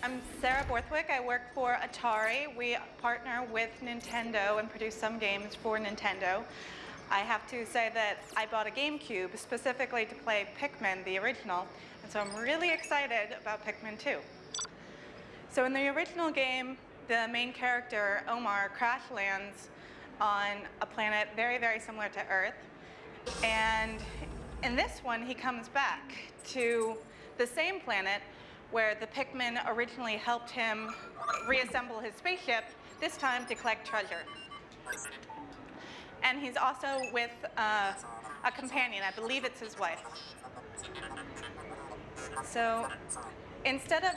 I'm Sarah Borthwick. I work for Atari. We partner with Nintendo and produce some games for Nintendo. I have to say that I bought a GameCube specifically to play Pikmin, the original, and so I'm really excited about Pikmin 2. So in the original game, the main character, Omar, crash lands on a planet very, very similar to Earth. And in this one, he comes back to the same planet where the Pikmin originally helped him reassemble his spaceship, this time to collect treasure. And he's also with a companion. I believe it's his wife. So instead of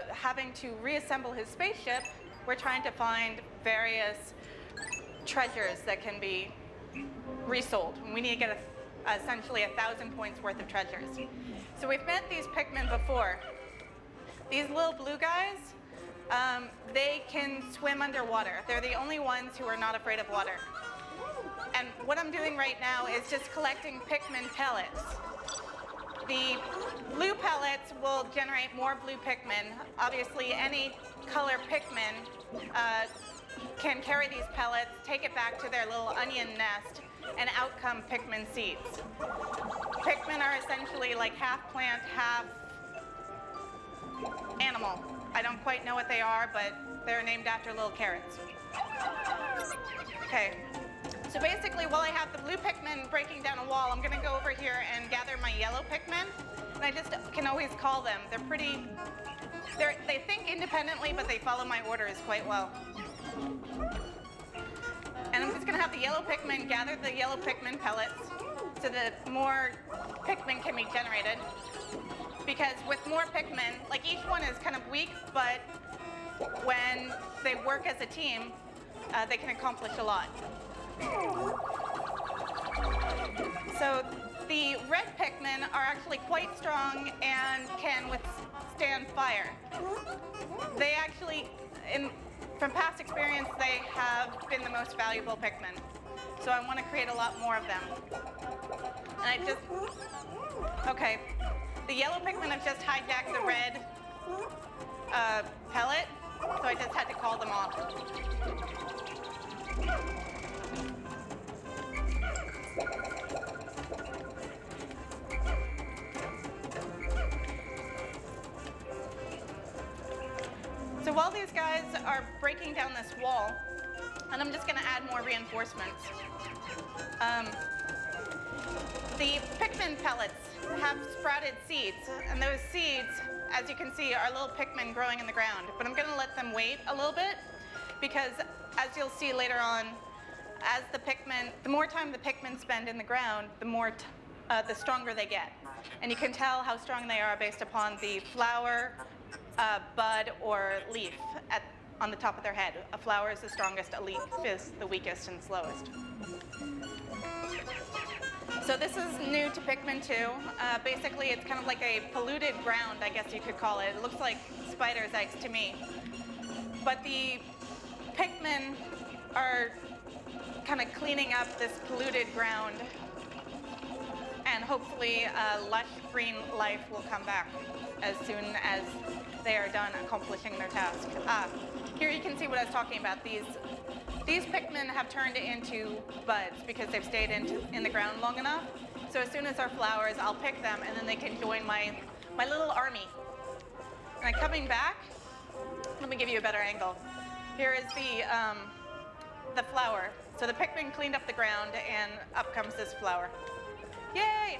having to reassemble his spaceship, we're trying to find various treasures that can be resold. We need to get essentially 1,000 points worth of treasures. So we've met these Pikmin before. These little blue guys, they can swim underwater. They're the only ones who are not afraid of water. And what I'm doing right now is just collecting Pikmin pellets. The blue pellets will generate more blue Pikmin. Obviously, any color Pikmin can carry these pellets, take it back to their little onion nest, and out come Pikmin seeds. Pikmin are essentially like half plant, half animal. I don't quite know what they are, but they're named after little carrots. Okay, so basically while I have the blue Pikmin breaking down a wall, I'm gonna go over here and gather my yellow Pikmin. And I just can always call them. They think independently, but they follow my orders quite well. And I'm just gonna have the yellow Pikmin gather the yellow Pikmin pellets so that more Pikmin can be generated. Because with more Pikmin, like each one is kind of weak, but when they work as a team, they can accomplish a lot. So the red Pikmin are actually quite strong and can withstand fire. They actually, from past experience, they have been the most valuable Pikmin. So I want to create a lot more of them. And okay. The yellow Pikmin have just hijacked the red pellet, so I just had to call them off. So while these guys are breaking down this wall, and I'm just going to add more reinforcements, the Pikmin pellets have sprouted seeds, and those seeds, as you can see, are little Pikmin growing in the ground. But I'm going to let them wait a little bit, because as you'll see later on, as the more time the Pikmin spend in the ground, the stronger they get. And you can tell how strong they are based upon the flower, bud, or leaf on the top of their head. A flower is the strongest, a leaf is the weakest and slowest. So this is new to Pikmin 2. Basically, it's kind of like a polluted ground, I guess you could call it. It looks like spider's eggs to me. But the Pikmin are kind of cleaning up this polluted ground, and hopefully lush green life will come back as soon as they are done accomplishing their task. Here you can see what I was talking about. These Pikmin have turned into buds because they've stayed in the ground long enough. So as soon as our flowers, I'll pick them, and then they can join my little army. And coming back, let me give you a better angle. Here is the flower. So the Pikmin cleaned up the ground, and up comes this flower. Yay!